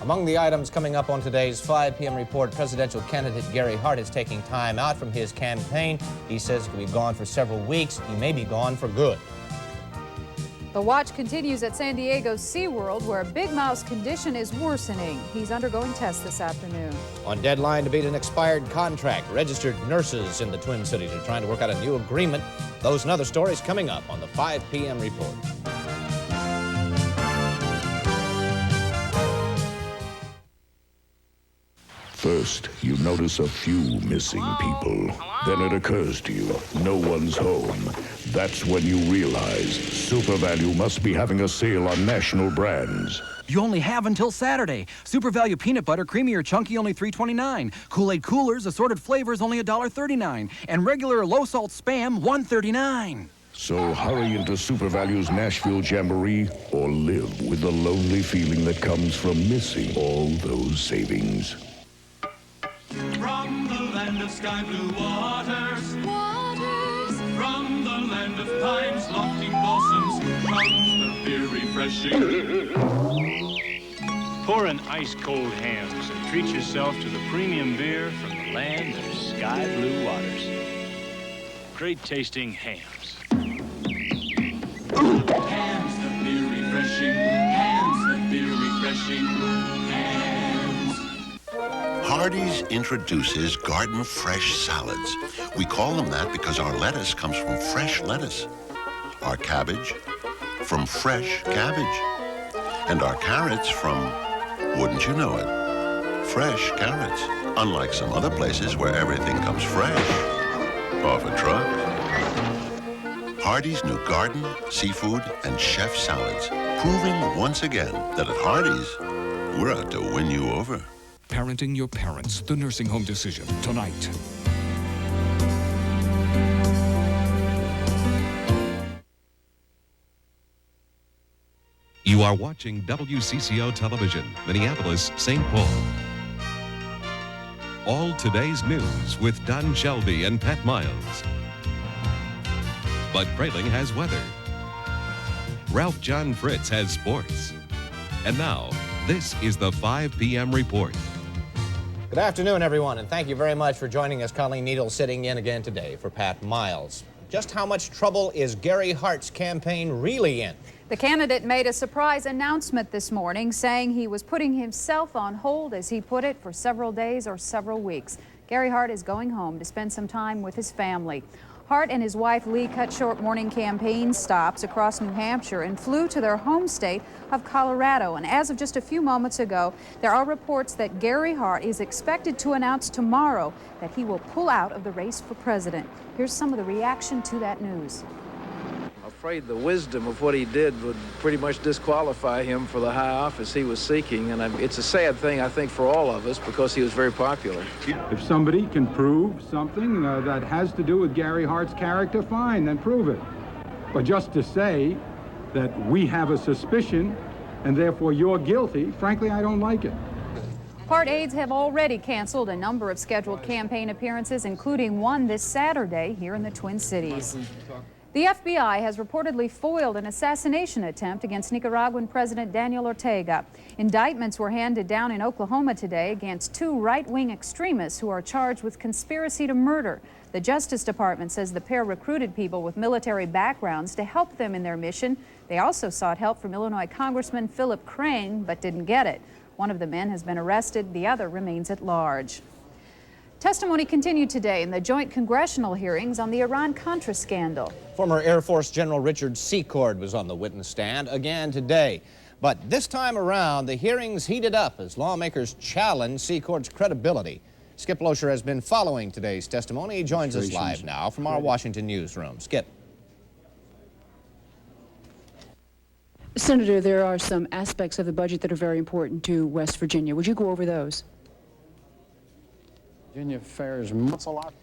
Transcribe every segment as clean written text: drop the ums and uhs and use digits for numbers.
Among the items coming up on today's 5 p.m. report, presidential candidate Gary Hart is taking time out from his campaign. He says he could be gone for several weeks. He may be gone for good. The watch continues at San Diego's SeaWorld, where Big Mouth's condition is worsening. He's undergoing tests this afternoon. On deadline to beat an expired contract, registered nurses in the Twin Cities are trying to work out a new agreement. Those and other stories coming up on the 5 p.m. report. First, you notice a few missing people. Then it occurs to you, no one's home. That's when you realize Super Value must be having a sale on national brands. You only have until Saturday. Super Value peanut butter, creamy or chunky, only $3.29. Kool-Aid Coolers, assorted flavors, only $1.39. And regular low-salt Spam, $1.39. So hurry into Super Value's Nashville Jamboree or live with the lonely feeling that comes from missing all those savings. From the land of sky blue waters, from the land of pine's lofty blossoms, comes the beer refreshing. Pour in ice-cold Hams and treat yourself to the premium beer from the land of sky blue waters. Great tasting Hams. Hams, the beer refreshing. Hams, the beer refreshing. Hams. Hardee's introduces garden fresh salads. We call them that because our lettuce comes from fresh lettuce. Our cabbage from fresh cabbage. And our carrots from, wouldn't you know it, fresh carrots. Unlike some other places where everything comes fresh off a truck. Hardee's new garden, seafood, and chef salads, proving once again that at Hardee's, we're out to win you over. Parenting your parents, the nursing home decision, tonight. You are watching WCCO Television, Minneapolis, St. Paul. All today's news with Don Shelby and Pat Miles. Bud Kraling has weather. Ralph John Fritz has sports. And now, this is the 5 p.m. report. Good afternoon, everyone, and thank you very much for joining us. Colleen Needle sitting in again today for Pat Miles. Just how much trouble is Gary Hart's campaign really in? The candidate made a surprise announcement this morning saying he was putting himself on hold, as he put it, for several days or several weeks. Gary Hart is going home to spend some time with his family. Hart and his wife Lee cut short morning campaign stops across New Hampshire and flew to their home state of Colorado. And as of just a few moments ago, there are reports that Gary Hart is expected to announce tomorrow that he will pull out of the race for president. Here's some of the reaction to that news. I'm afraid the wisdom of what he did would pretty much disqualify him for the high office he was seeking, and it's a sad thing, I think, for all of us, because he was very popular. If somebody can prove something that has to do with Gary Hart's character, fine, then prove it. But just to say that we have a suspicion and therefore you're guilty, frankly, I don't like it. Hart aides have already canceled a number of scheduled campaign appearances, including one this Saturday here in the Twin Cities. The FBI has reportedly foiled an assassination attempt against Nicaraguan President Daniel Ortega. Indictments were handed down in Oklahoma today against two right-wing extremists who are charged with conspiracy to murder. The Justice Department says the pair recruited people with military backgrounds to help them in their mission. They also sought help from Illinois Congressman Philip Crane, but didn't get it. One of the men has been arrested. The other remains at large. Testimony continued today in the joint congressional hearings on the Iran-Contra scandal. Former Air Force General Richard Secord was on the witness stand again today. But this time around, the hearings heated up as lawmakers challenged Secord's credibility. Skip Loescher has been following today's testimony. He joins us live now from our Washington newsroom. Skip. Senator, there are some aspects of the budget that are very important to West Virginia. Would you go over those? Virginia fares a lot.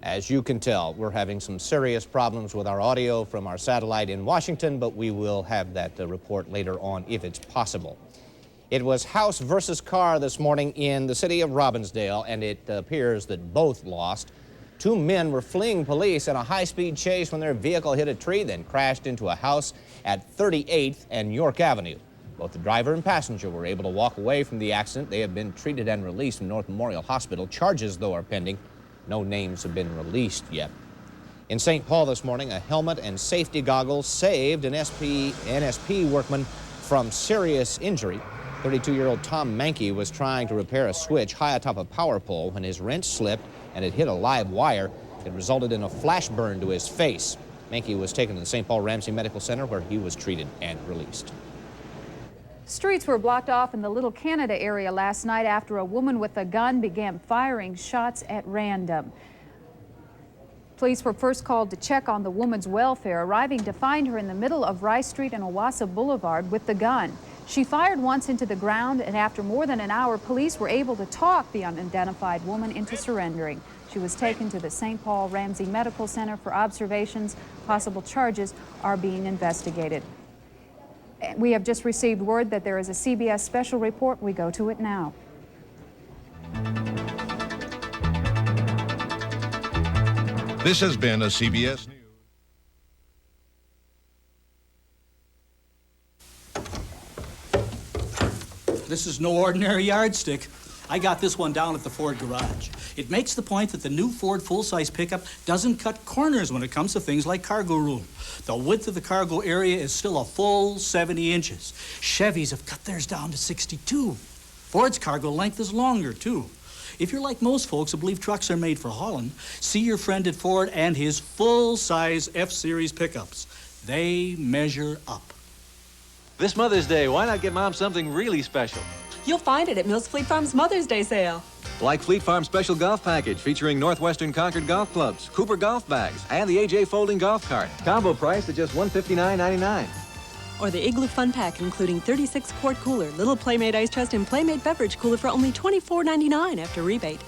As you can tell, we're having some serious problems with our audio from our satellite in Washington, but we will have that report later on if it's possible. It was House versus Carr this morning in the city of Robbinsdale, and it appears that both lost. Two men were fleeing police in a high-speed chase when their vehicle hit a tree, then crashed into a house at 38th and York Avenue. Both the driver and passenger were able to walk away from the accident. They have been treated and released from North Memorial Hospital. Charges, though, are pending. No names have been released yet. In St. Paul this morning, a helmet and safety goggles saved an NSP workman from serious injury. 32-year-old Tom Mankey was trying to repair a switch high atop a power pole when his wrench slipped and it hit a live wire. It resulted in a flash burn to his face. Mankey was taken to the St. Paul Ramsey Medical Center where he was treated and released. Streets were blocked off in the Little Canada area last night after a woman with a gun began firing shots at random. Police were first called to check on the woman's welfare, arriving to find her in the middle of Rice Street and Owasso Boulevard with the gun. She fired once into the ground, and after more than an hour, police were able to talk the unidentified woman into surrendering. She was taken to the St. Paul Ramsey Medical Center for observations. Possible charges are being investigated. We have just received word that there is a CBS special report. We go to it now. This has been a CBS News. This is no ordinary yardstick. I got this one down at the Ford garage. It makes the point that the new Ford full-size pickup doesn't cut corners when it comes to things like cargo room. The width of the cargo area is still a full 70 inches. Chevys have cut theirs down to 62. Ford's cargo length is longer, too. If you're like most folks who believe trucks are made for hauling, see your friend at Ford and his full-size F-Series pickups. They measure up. This Mother's Day, why not get Mom something really special? You'll find it at Mills Fleet Farm's Mother's Day sale. Like Fleet Farm's special golf package featuring Northwestern Concord golf clubs, Cooper golf bags, and the AJ folding golf cart. Combo price at just $159.99. Or the Igloo Fun Pack, including 36-quart cooler, little Playmate Ice Chest, and Playmate Beverage Cooler for only $24.99 after rebate.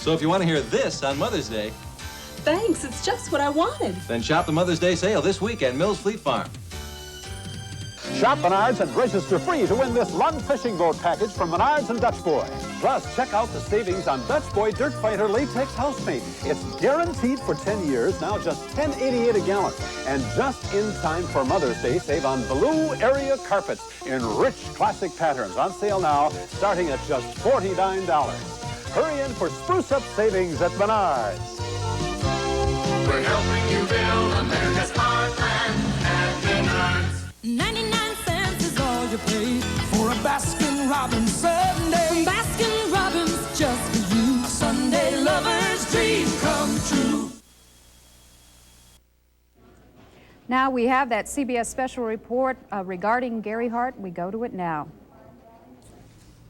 So if you want to hear this on Mother's Day, thanks, it's just what I wanted. then shop the Mother's Day sale this week at Mills Fleet Farm. Shop Menards and register free to win this Lund fishing boat package from Menards and Dutch Boy. Plus, check out the savings on Dutch Boy Dirt Fighter Latex Housemate. It's guaranteed for 10 years, now just $10.88 a gallon. And just in time for Mother's Day, save on Blue Area carpets in rich classic patterns. On sale now, starting at just $49. Hurry in for spruce up savings at Menards. We're helping you build America's heartland at Menards. 99 cents is all you pay for a Baskin-Robbins Sunday. Baskin-Robbins, just for you. A Sunday lover's dream come true. Now we have that CBS special report regarding Gary Hart. We go to it now.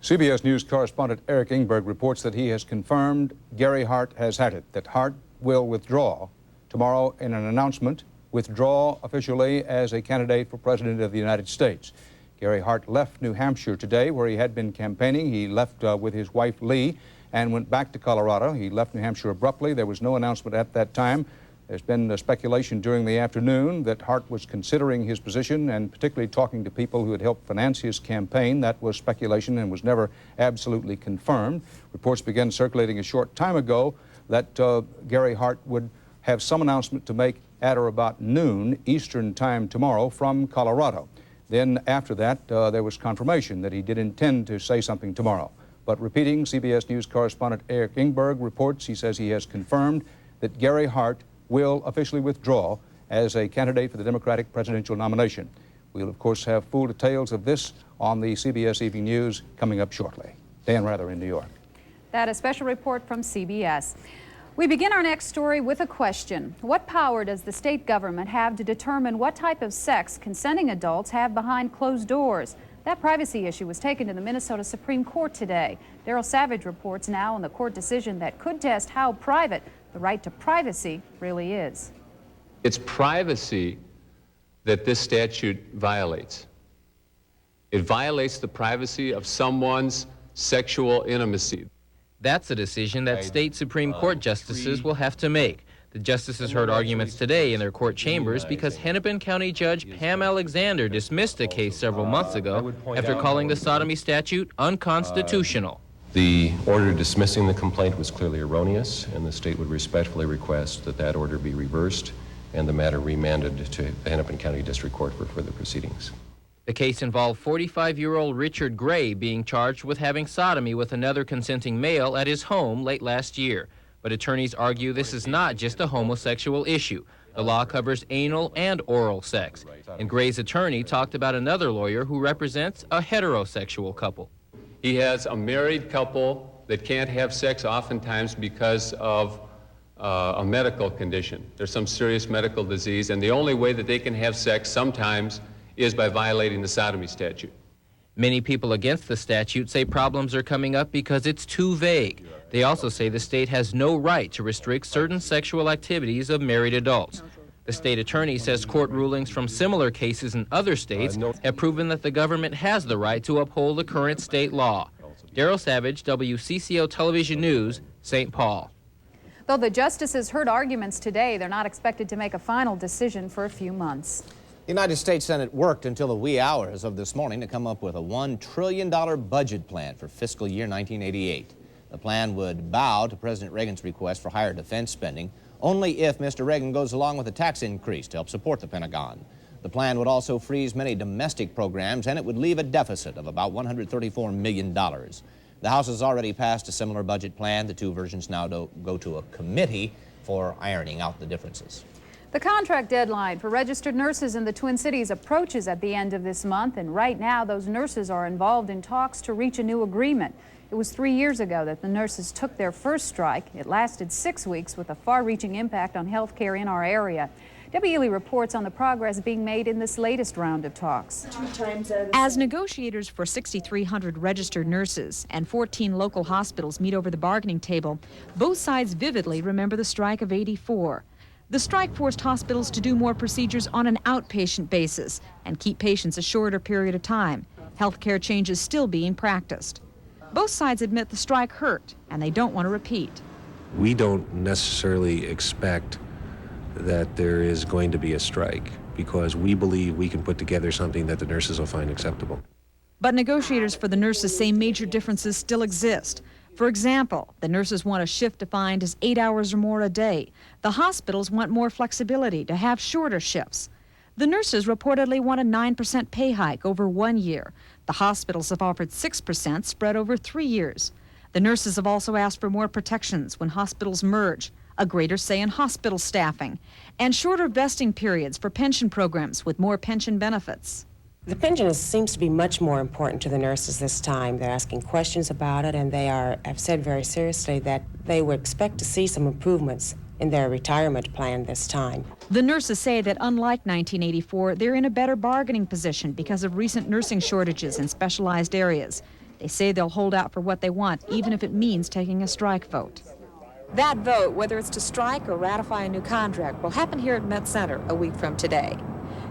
CBS News correspondent Eric Ingberg reports that he has confirmed Gary Hart has had it, that Hart will withdraw tomorrow in an announcement, withdraw officially as a candidate for President of the United States. Gary Hart left New Hampshire today, where he had been campaigning. He left with his wife, Lee, and went back to Colorado. He left New Hampshire abruptly. There was no announcement at that time. There's been speculation during the afternoon that Hart was considering his position and particularly talking to people who had helped finance his campaign. That was speculation and was never absolutely confirmed. Reports began circulating a short time ago that Gary Hart would have some announcement to make at or about noon Eastern time tomorrow from Colorado. Then after that, there was confirmation that he did intend to say something tomorrow. But repeating, CBS News correspondent Eric Ingberg reports, he says he has confirmed that Gary Hart will officially withdraw as a candidate for the Democratic presidential nomination. We'll, of course, have full details of this on the CBS Evening News coming up shortly. Dan Rather in New York. That a special report from CBS. We begin our next story with a question. What power does the state government have to determine what type of sex consenting adults have behind closed doors? That privacy issue was taken to the Minnesota Supreme Court today. Daryl Savage reports now on the court decision that could test how private the right to privacy really is. It's privacy that this statute violates. It violates the privacy of someone's sexual intimacy. That's a decision that state Supreme Court justices will have to make. The justices heard arguments today in their court chambers because Hennepin County Judge Pam Alexander dismissed a case several months ago after calling the sodomy statute unconstitutional. The order dismissing the complaint was clearly erroneous, and the state would respectfully request that that order be reversed and the matter remanded to the Hennepin County District Court for further proceedings. The case involved 45-year-old Richard Gray being charged with having sodomy with another consenting male at his home late last year. But attorneys argue this is not just a homosexual issue. The law covers anal and oral sex. And Gray's attorney talked about another lawyer who represents a heterosexual couple. He has a married couple that can't have sex oftentimes because of a medical condition. There's some serious medical disease, and the only way that they can have sex sometimes is by violating the sodomy statute. Many people against the statute say problems are coming up because it's too vague. They also say the state has no right to restrict certain sexual activities of married adults. The state attorney says court rulings from similar cases in other states have proven that the government has the right to uphold the current state law. Daryl Savage, WCCO Television News, St. Paul. Though the justices heard arguments today, they're not expected to make a final decision for a few months. The United States Senate worked until the wee hours of this morning to come up with a $1 trillion budget plan for fiscal year 1988. The plan would bow to President Reagan's request for higher defense spending only if Mr. Reagan goes along with a tax increase to help support the Pentagon. The plan would also freeze many domestic programs, and it would leave a deficit of about $134 million. The House has already passed a similar budget plan. The two versions now go to a committee for ironing out the differences. The contract deadline for registered nurses in the Twin Cities approaches at the end of this month, and right now those nurses are involved in talks to reach a new agreement. It was 3 years ago that the nurses took their first strike. It lasted 6 weeks with a far-reaching impact on health care in our area. Debbie Ely reports on the progress being made in this latest round of talks. As negotiators for 6,300 registered nurses and 14 local hospitals meet over the bargaining table, both sides vividly remember the strike of '84. The strike forced hospitals to do more procedures on an outpatient basis and keep patients a shorter period of time. Healthcare changes still being practiced. Both sides admit the strike hurt, and they don't want to repeat. We don't necessarily expect that there is going to be a strike because we believe we can put together something that the nurses will find acceptable. But negotiators for the nurses say major differences still exist. For example, the nurses want a shift defined as 8 hours or more a day. The hospitals want more flexibility to have shorter shifts. The nurses reportedly want a 9% pay hike over 1 year. The hospitals have offered 6% spread over 3 years. The nurses have also asked for more protections when hospitals merge, a greater say in hospital staffing, and shorter vesting periods for pension programs with more pension benefits. The pension seems to be much more important to the nurses this time. They're asking questions about it, and they have said very seriously that they would expect to see some improvements in their retirement plan this time. The nurses say that unlike 1984, they're in a better bargaining position because of recent nursing shortages in specialized areas. They say they'll hold out for what they want, even if it means taking a strike vote. That vote, whether it's to strike or ratify a new contract, will happen here at Met Center a week from today.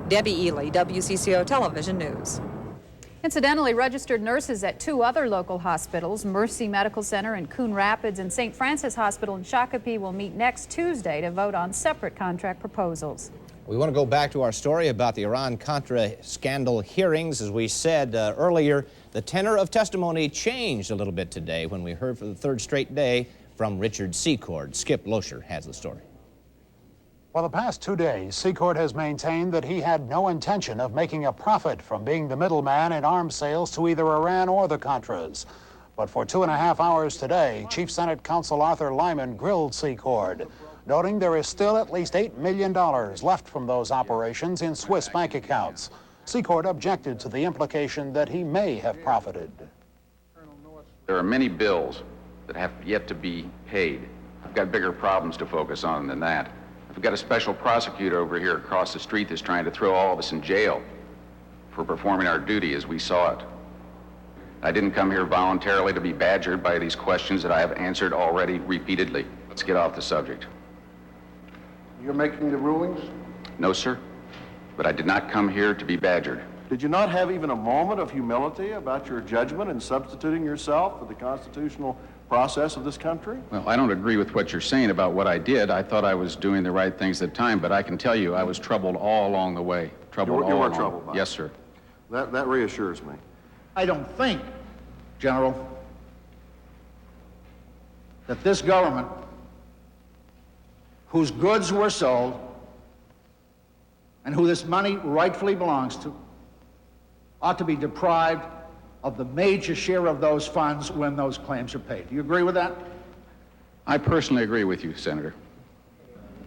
Debbie Ely, WCCO Television News. Incidentally, registered nurses at 2 other local hospitals, Mercy Medical Center in Coon Rapids and St. Francis Hospital in Shakopee, will meet next Tuesday to vote on separate contract proposals. We want to go back to our story about the Iran-Contra scandal hearings. As we said earlier, the tenor of testimony changed a little bit today when we heard for the third straight day from Richard Secord. Skip Loescher has the story. For the past 2 days, Secord has maintained that he had no intention of making a profit from being the middleman in arms sales to either Iran or the Contras. But for 2.5 hours today, Chief Senate Counsel Arthur Lyman grilled Secord, noting there is still at least $8 million left from those operations in Swiss bank accounts. Secord objected to the implication that he may have profited. There are many bills that have yet to be paid. I've got bigger problems to focus on than that. We've got a special prosecutor over here across the street that's trying to throw all of us in jail for performing our duty as we saw it. I didn't come here voluntarily to be badgered by these questions that I have answered already repeatedly. Let's get off the subject. You're making the rulings? No, sir, but I did not come here to be badgered. Did you not have even a moment of humility about your judgment in substituting yourself for the constitutional process of this country? Well, I don't agree with what you're saying about what I did. I thought I was doing the right things at the time, but I can tell you I was troubled all along the way. You were troubled by it? Yes, sir. That reassures me. I don't think, General, that this government, whose goods were sold and who this money rightfully belongs to, ought to be deprived of the major share of those funds when those claims are paid. Do you agree with that? I personally agree with you, Senator.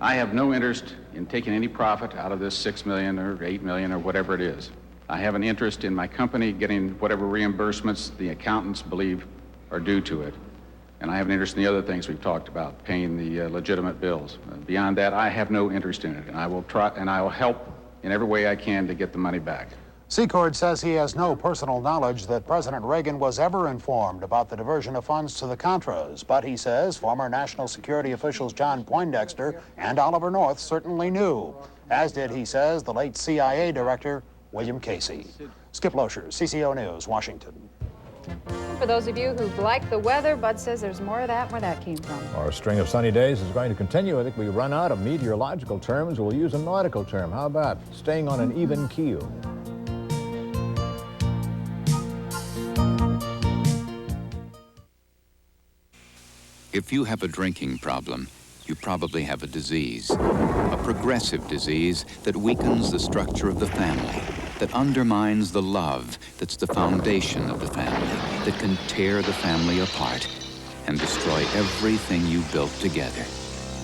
I have no interest in taking any profit out of this $6 million or $8 million or whatever it is. I have an interest in my company getting whatever reimbursements the accountants believe are due to it. And I have an interest in the other things we've talked about, paying the legitimate bills. Beyond that, I have no interest in it, and I will try, and I will help in every way I can to get the money back. Secord says he has no personal knowledge that President Reagan was ever informed about the diversion of funds to the Contras, but he says former national security officials John Poindexter and Oliver North certainly knew, as did, he says, the late CIA director William Casey. Skip Loescher, CCO News, Washington. For those of you who like the weather, Bud says there's more of that where that came from. Our string of sunny days is going to continue. I think we run out of meteorological terms. We'll use a nautical term. How about staying on an even keel? If you have a drinking problem, you probably have a disease, a progressive disease that weakens the structure of the family, that undermines the love that's the foundation of the family, that can tear the family apart and destroy everything you built together.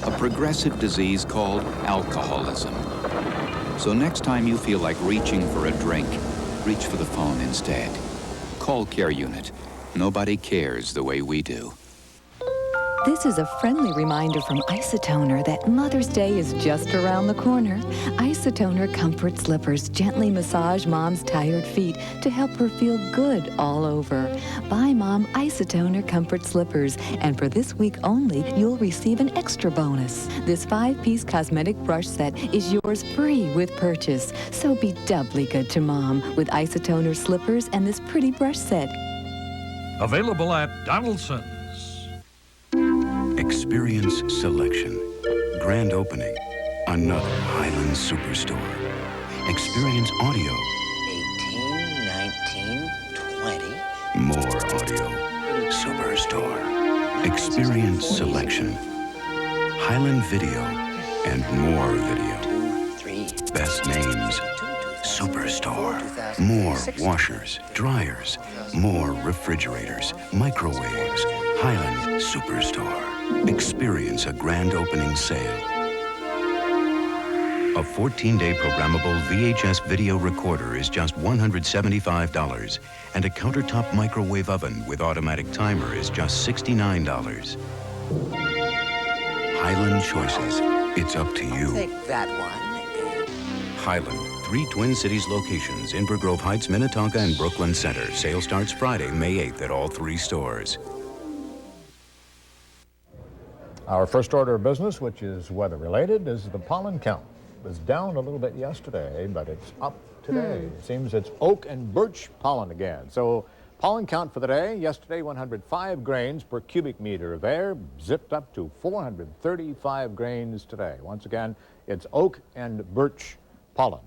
A progressive disease called alcoholism. So next time you feel like reaching for a drink, reach for the phone instead. Call Care Unit. Nobody cares the way we do. This is a friendly reminder from Isotoner that Mother's Day is just around the corner. Isotoner Comfort Slippers gently massage Mom's tired feet to help her feel good all over. Buy Mom Isotoner Comfort Slippers, and for this week only, you'll receive an extra bonus. This 5-piece cosmetic brush set is yours free with purchase. So be doubly good to Mom with Isotoner Slippers and this pretty brush set. Available at Donaldson's. Experience selection. Grand opening. Another Highland Superstore. Experience audio. 18, 19, 20. More audio. Superstore. Experience selection. Highland Video and more video. 2, 3. Best names. Superstore. More washers, dryers, more refrigerators, microwaves. Highland Superstore. Experience a grand opening sale. A 14-day programmable VHS video recorder is just $175, and a countertop microwave oven with automatic timer is just $69. Highland Choices. It's up to you. Take that one. Highland. 3 Twin Cities locations, Inver Grove Heights, Minnetonka, and Brooklyn Center. Sale starts Friday, May 8th at all 3 stores. Our first order of business, which is weather-related, is the pollen count. It was down a little bit yesterday, but it's up today. It seems it's oak and birch pollen again. So pollen count for the day, yesterday 105 grains per cubic meter of air, zipped up to 435 grains today. Once again, it's oak and birch pollen.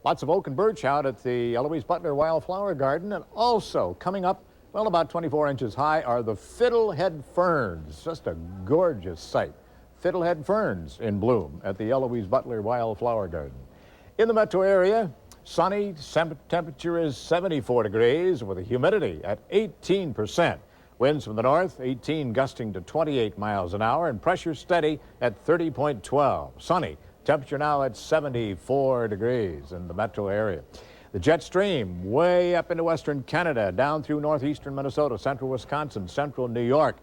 Lots of oak and birch out at the Eloise Butler Wildflower Garden, and also coming up, well, about 24 inches high are the fiddlehead ferns. Just a gorgeous sight. Fiddlehead ferns in bloom at the Eloise Butler Wildflower Garden. In the metro area, sunny, temperature is 74 degrees with a humidity at 18%. Winds from the north, 18 gusting to 28 miles an hour, and pressure steady at 30.12. Sunny, temperature now at 74 degrees in the metro area. The jet stream way up into western Canada, down through northeastern Minnesota, central Wisconsin, central New York.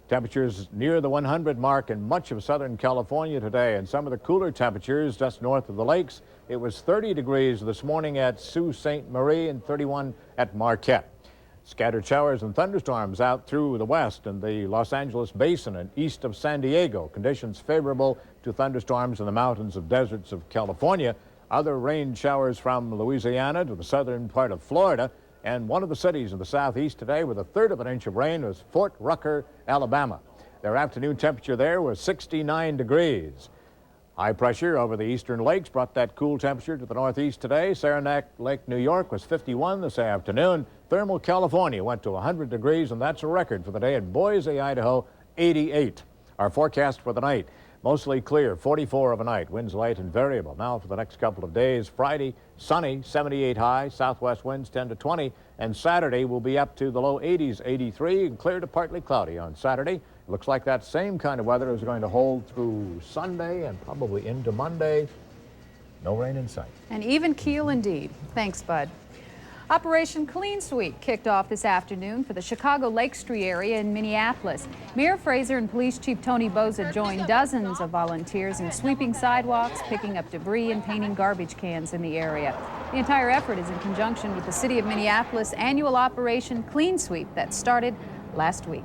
Temperatures near the 100 mark in much of southern California today, and some of the cooler temperatures just north of the lakes. It was 30 degrees this morning at Sault Ste. Marie and 31 at Marquette. Scattered showers and thunderstorms out through the west and the Los Angeles Basin and east of San Diego. Conditions favorable to thunderstorms in the mountains of deserts of California. Other rain showers from Louisiana to the southern part of Florida, and one of the cities in the southeast today with 1/3 of an inch of rain was Fort Rucker, Alabama. Their afternoon temperature there was 69 degrees. High pressure over the eastern lakes brought that cool temperature to the northeast today. Saranac Lake, New York was 51 this afternoon. Thermal California went to 100 degrees, and that's a record for the day. At Boise, Idaho, 88. Our forecast for the night. Mostly clear, 44 overnight. Winds light and variable. Now for the next couple of days, Friday, sunny, 78 high, southwest winds 10 to 20, and Saturday will be up to the low 80s, 83, and clear to partly cloudy on Saturday. It looks like that same kind of weather is going to hold through Sunday and probably into Monday. No rain in sight. An even keel indeed. Thanks, Bud. Operation Clean Sweep kicked off this afternoon for the Chicago Lake Street area in Minneapolis. Mayor Fraser and Police Chief Tony Boza joined dozens of volunteers in sweeping sidewalks, picking up debris, and painting garbage cans in the area. The entire effort is in conjunction with the City of Minneapolis' annual Operation Clean Sweep that started last week.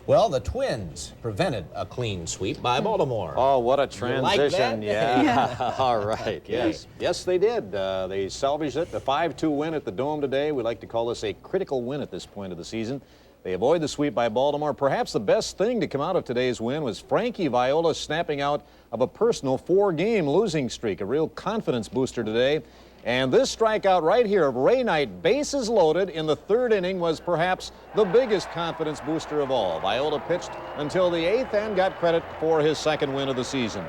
Well, the Twins prevented a clean sweep by Baltimore. Oh, what a You transition. like that? Yeah. All right. Yes. Yes, they did. They salvaged it. The 5-2 win at the Dome today. We like to call this a critical win at this point of the season. They avoid the sweep by Baltimore. Perhaps the best thing to come out of today's win was Frankie Viola snapping out of a personal 4-game losing streak, a real confidence booster today. And this strikeout right here of Ray Knight, bases loaded in the 3rd inning, was perhaps the biggest confidence booster of all. Viola pitched until the 8th and got credit for his 2nd win of the season.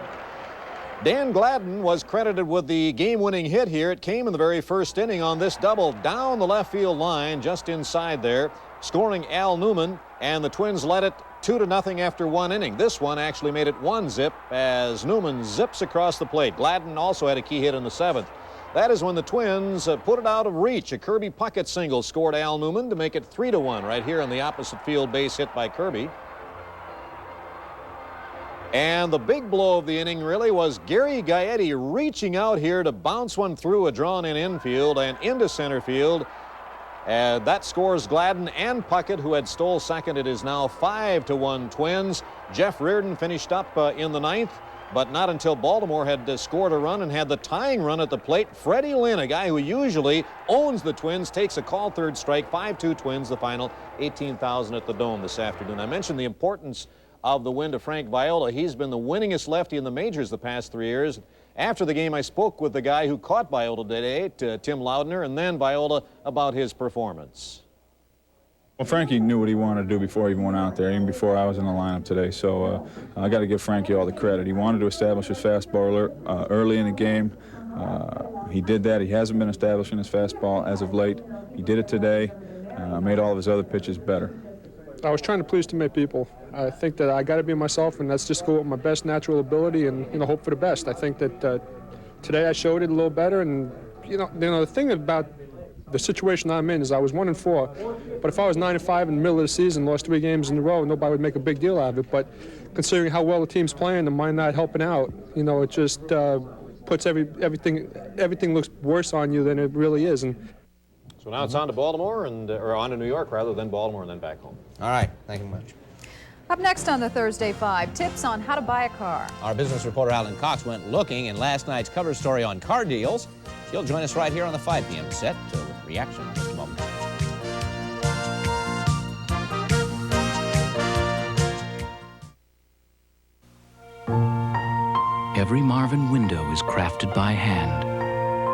Dan Gladden was credited with the game-winning hit here. It came in the very 1st inning on this double down the left field line, just inside there, scoring Al Newman, and the Twins led it 2-0 after 1 inning. This one actually made it 1-zip as Newman zips across the plate. Gladden also had a key hit in the 7th. That is when the Twins put it out of reach. A Kirby Puckett single scored Al Newman to make it 3-1 right here on the opposite field base hit by Kirby. And the big blow of the inning really was Gary Gaetti reaching out here to bounce one through a drawn-in infield and into center field. That scores Gladden and Puckett, who had stole second. It is now 5-1 Twins. Jeff Reardon finished up in the 9th. But not until Baltimore had scored a run and had the tying run at the plate. Freddie Lynn, a guy who usually owns the Twins, takes a called 3rd strike. 5-2 Twins, the final. 18,000 at the Dome this afternoon. I mentioned the importance of the win to Frank Viola. He's been the winningest lefty in the majors the past 3 years. After the game, I spoke with the guy who caught Viola today, Tim Loudner, and then Viola about his performance. Well, Frankie knew what he wanted to do before he even went out there, even before I was in the lineup today. So I got to give Frankie all the credit. He wanted to establish his fastball early in the game. He did that. He hasn't been establishing his fastball as of late. He did it today. Made all of his other pitches better. I was trying to please too many people. I think that I got to be myself, and that's just go with my best natural ability and hope for the best. I think that today I showed it a little better, and the thing about the situation I'm in is I was 1-4, but if I was 9-5 in the middle of the season, lost 3 games in a row, nobody would make a big deal out of it. But considering how well the team's playing and mine not helping out, it just puts everything looks worse on you than it really is. And so now it's on to Baltimore or on to New York rather than Baltimore and then back home. All right, thank you much. Up next on the Thursday Five, tips on how to buy a car. Our business reporter Alan Cox went looking in last night's cover story on car deals. She'll join us right here on the 5 p.m. set with reaction in just a moment. Every Marvin window is crafted by hand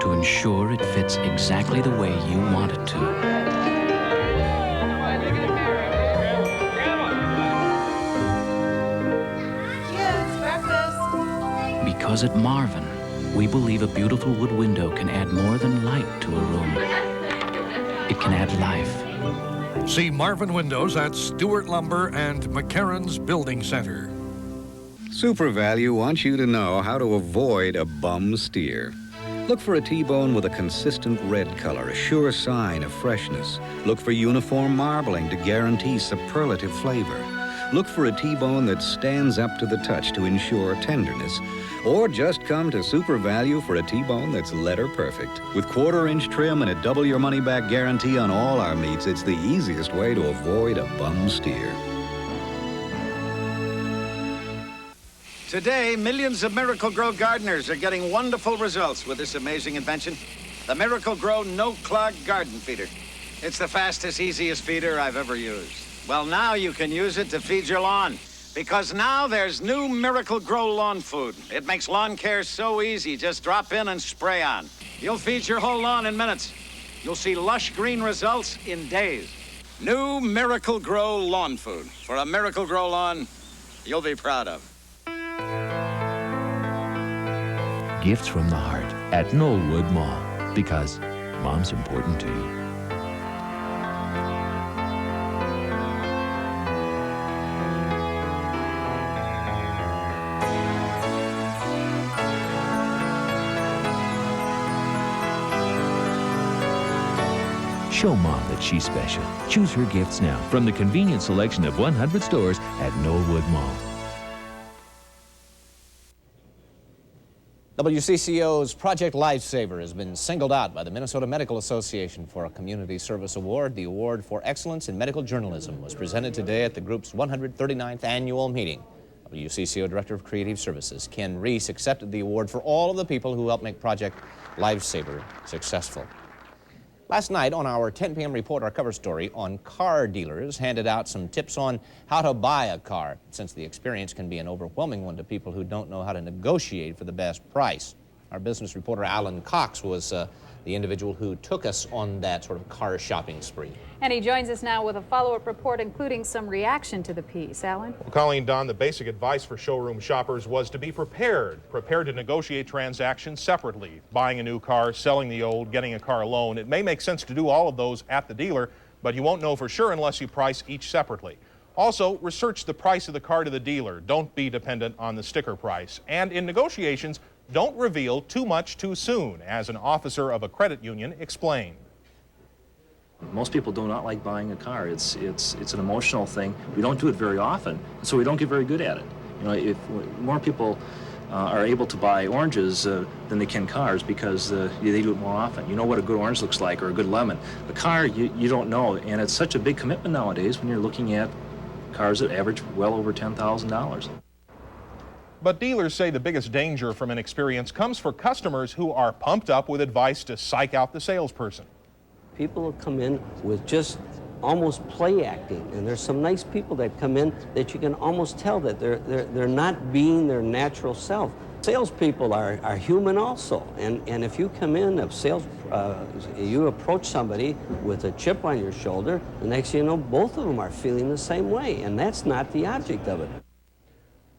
to ensure it fits exactly the way you want it to. Because at Marvin, we believe a beautiful wood window can add more than light to a room. It can add life. See Marvin Windows at Stewart Lumber and McCarran's Building Center. SuperValue wants you to know how to avoid a bum steer. Look for a T-bone with a consistent red color, a sure sign of freshness. Look for uniform marbling to guarantee superlative flavor. Look for a T-bone that stands up to the touch to ensure tenderness. Or just come to SuperValue for a T-bone that's letter perfect. With 1/4-inch trim and a double your money back guarantee on all our meats, it's the easiest way to avoid a bum steer. Today, millions of Miracle-Gro gardeners are getting wonderful results with this amazing invention, the Miracle-Gro No-Clog Garden Feeder. It's the fastest, easiest feeder I've ever used. Well, now you can use it to feed your lawn, because now there's new Miracle-Gro lawn food. It makes lawn care so easy. Just drop in and spray on. You'll feed your whole lawn in minutes. You'll see lush green results in days. New Miracle-Gro lawn food. For a Miracle-Gro lawn you'll be proud of. Gifts from the heart at Knollwood Mall, because mom's important to you. Show Mom that she's special. Choose her gifts now from the convenient selection of 100 stores at Knollwood Mall. WCCO's Project Lifesaver has been singled out by the Minnesota Medical Association for a Community Service Award. The award for excellence in medical journalism was presented today at the group's 139th annual meeting. WCCO Director of Creative Services, Ken Reese, accepted the award for all of the people who helped make Project Lifesaver successful. Last night on our 10 p.m. report, our cover story on car dealers handed out some tips on how to buy a car, since the experience can be an overwhelming one to people who don't know how to negotiate for the best price. Our business reporter Alan Cox was the individual who took us on that sort of car shopping spree. And he joins us now with a follow-up report, including some reaction to the piece. Alan? Well, Colleen, Don, the basic advice for showroom shoppers was to be prepared to negotiate transactions separately. Buying a new car, selling the old, getting a car loan. It may make sense to do all of those at the dealer, but you won't know for sure unless you price each separately. Also, research the price of the car to the dealer. Don't be dependent on the sticker price. And in negotiations, don't reveal too much too soon, as an officer of a credit union explained. Most people do not like buying a car. It's an emotional thing. We don't do it very often, so we don't get very good at it. You know, if more people are able to buy oranges than they can cars, because they do it more often. You know what a good orange looks like, or a good lemon. A car, you don't know, and it's such a big commitment nowadays when you're looking at cars that average well over $10,000. But dealers say the biggest danger from an experience comes for customers who are pumped up with advice to psych out the salesperson. People will come in with just almost play acting, and there's some nice people that come in that you can almost tell that they're not being their natural self. Salespeople are human also, and if you come in you approach somebody with a chip on your shoulder, the next thing you know, both of them are feeling the same way, and that's not the object of it.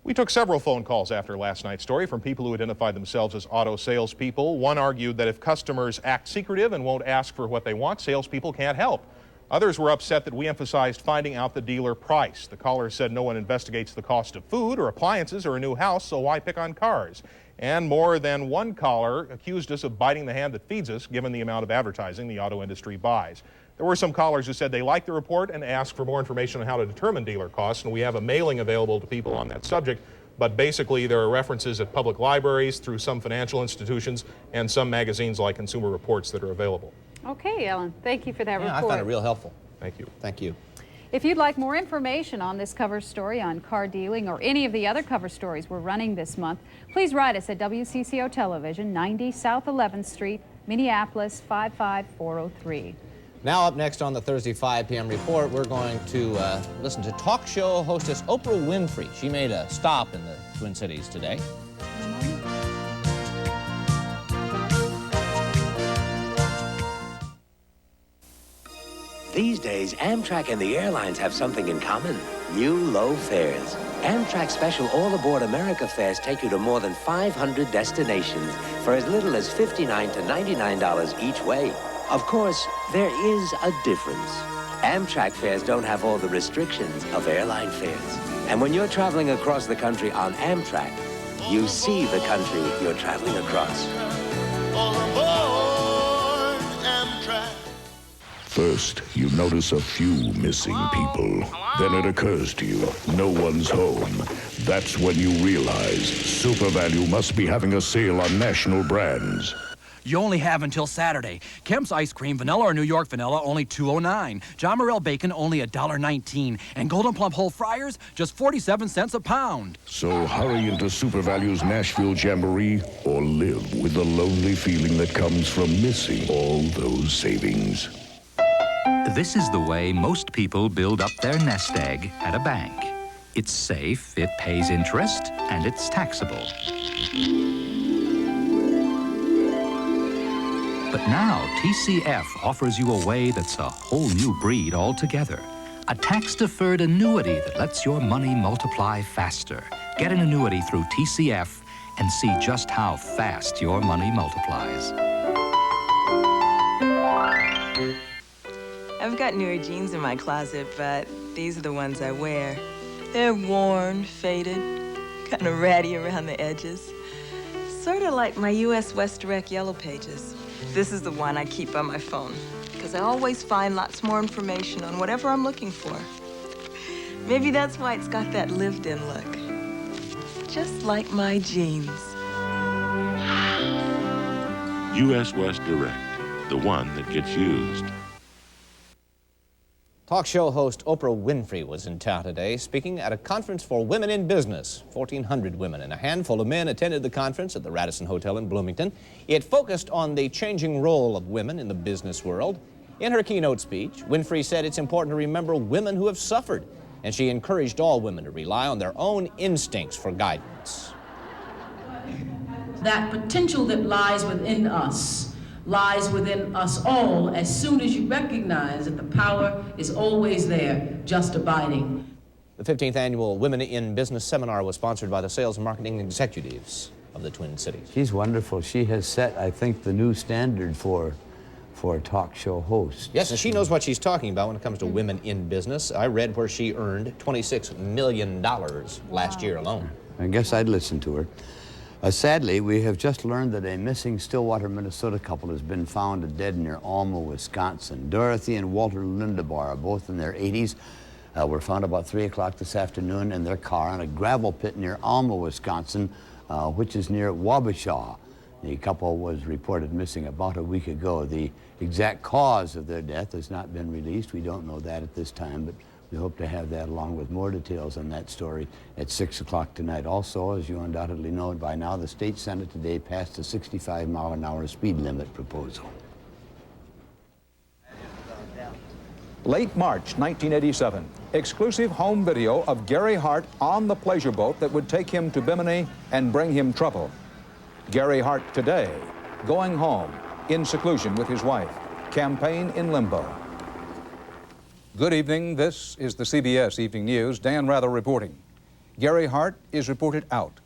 We took several phone calls after last night's story from people who identified themselves as auto salespeople. One argued that if customers act secretive and won't ask for what they want, salespeople can't help. Others were upset that we emphasized finding out the dealer price. The caller said no one investigates the cost of food or appliances or a new house, so why pick on cars? And more than one caller accused us of biting the hand that feeds us, given the amount of advertising the auto industry buys. There were some callers who said they liked the report and asked for more information on how to determine dealer costs, and we have a mailing available to people on that subject. But basically, there are references at public libraries, through some financial institutions, and some magazines like Consumer Reports that are available. Okay, Ellen, thank you for that report. I found it real helpful. Thank you. Thank you. If you'd like more information on this cover story on car dealing or any of the other cover stories we're running this month, please write us at WCCO Television, 90 South 11th Street, Minneapolis 55403. Now up next on the Thursday 5 p.m. report, we're going to listen to talk show hostess Oprah Winfrey. She made a stop in the Twin Cities today. These days, Amtrak and the airlines have something in common: new low fares. Amtrak special All-Aboard America fares take you to more than 500 destinations for as little as $59 to $99 each way. Of course, there is a difference. Amtrak fares don't have all the restrictions of airline fares. And when you're traveling across the country on Amtrak, you see the country you're traveling across. First, you notice a few missing people. Then it occurs to you, no one's home. That's when you realize Super Value must be having a sale on national brands. You only have until Saturday. Kemp's Ice Cream, vanilla or New York vanilla, only $2.09. John Morrell Bacon, only $1.19. And Golden Plump Whole Fryers, just 47 cents a pound. So hurry into Super Value's Nashville Jamboree or live with the lonely feeling that comes from missing all those savings. This is the way most people build up their nest egg at a bank. It's safe, it pays interest, and it's taxable. But now, TCF offers you a way that's a whole new breed altogether. A tax-deferred annuity that lets your money multiply faster. Get an annuity through TCF and see just how fast your money multiplies. I've got newer jeans in my closet, but these are the ones I wear. They're worn, faded, kind of ratty around the edges. Sort of like my U.S. West Direct Yellow Pages. This is the one I keep on my phone, because I always find lots more information on whatever I'm looking for. Maybe that's why it's got that lived-in look. Just like my jeans. U.S. West Direct, the one that gets used. Talk show host Oprah Winfrey was in town today speaking at a conference for women in business. 1,400 women and a handful of men attended the conference at the Radisson Hotel in Bloomington. It focused on the changing role of women in the business world. In her keynote speech, Winfrey said it's important to remember women who have suffered, and she encouraged all women to rely on their own instincts for guidance. That potential that lies within us all as soon as you recognize that the power is always there, just abiding. The 15th annual Women in Business Seminar was sponsored by the sales and marketing executives of the Twin Cities. She's wonderful. She has set, I think, the new standard for talk show hosts. Yes, and she knows what she's talking about when it comes to women in business. I read where she earned $26 million last year alone. I guess I'd listen to her. Sadly, we have just learned that a missing Stillwater, Minnesota couple has been found dead near Alma, Wisconsin. Dorothy and Walter Lindebar, both in their 80s, were found about 3 o'clock this afternoon in their car in a gravel pit near Alma, Wisconsin, which is near Wabasha. The couple was reported missing about a week ago. The exact cause of their death has not been released. We don't know that at this time, but we hope to have that along with more details on that story at 6 o'clock tonight. Also, as you undoubtedly know by now, the State Senate today passed a 65-mile-an-hour speed limit proposal. Late March 1987, exclusive home video of Gary Hart on the pleasure boat that would take him to Bimini and bring him trouble. Gary Hart today, going home, in seclusion with his wife, campaign in limbo. Good evening, this is the CBS Evening News. Dan Rather reporting. Gary Hart is reported out.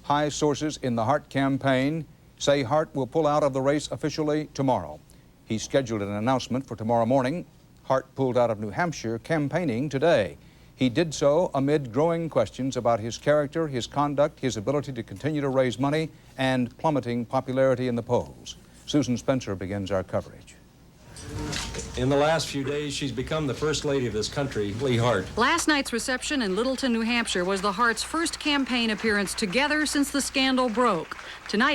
High sources in the Hart campaign say Hart will pull out of the race officially tomorrow. He scheduled an announcement for tomorrow morning. Hart pulled out of New Hampshire campaigning today. He did so amid growing questions about his character, his conduct, his ability to continue to raise money, and plummeting popularity in the polls. Susan Spencer begins our coverage. In the last few days, she's become the First Lady of this country, Lee Hart. Last night's reception in Littleton, New Hampshire was the Harts' first campaign appearance together since the scandal broke. Tonight,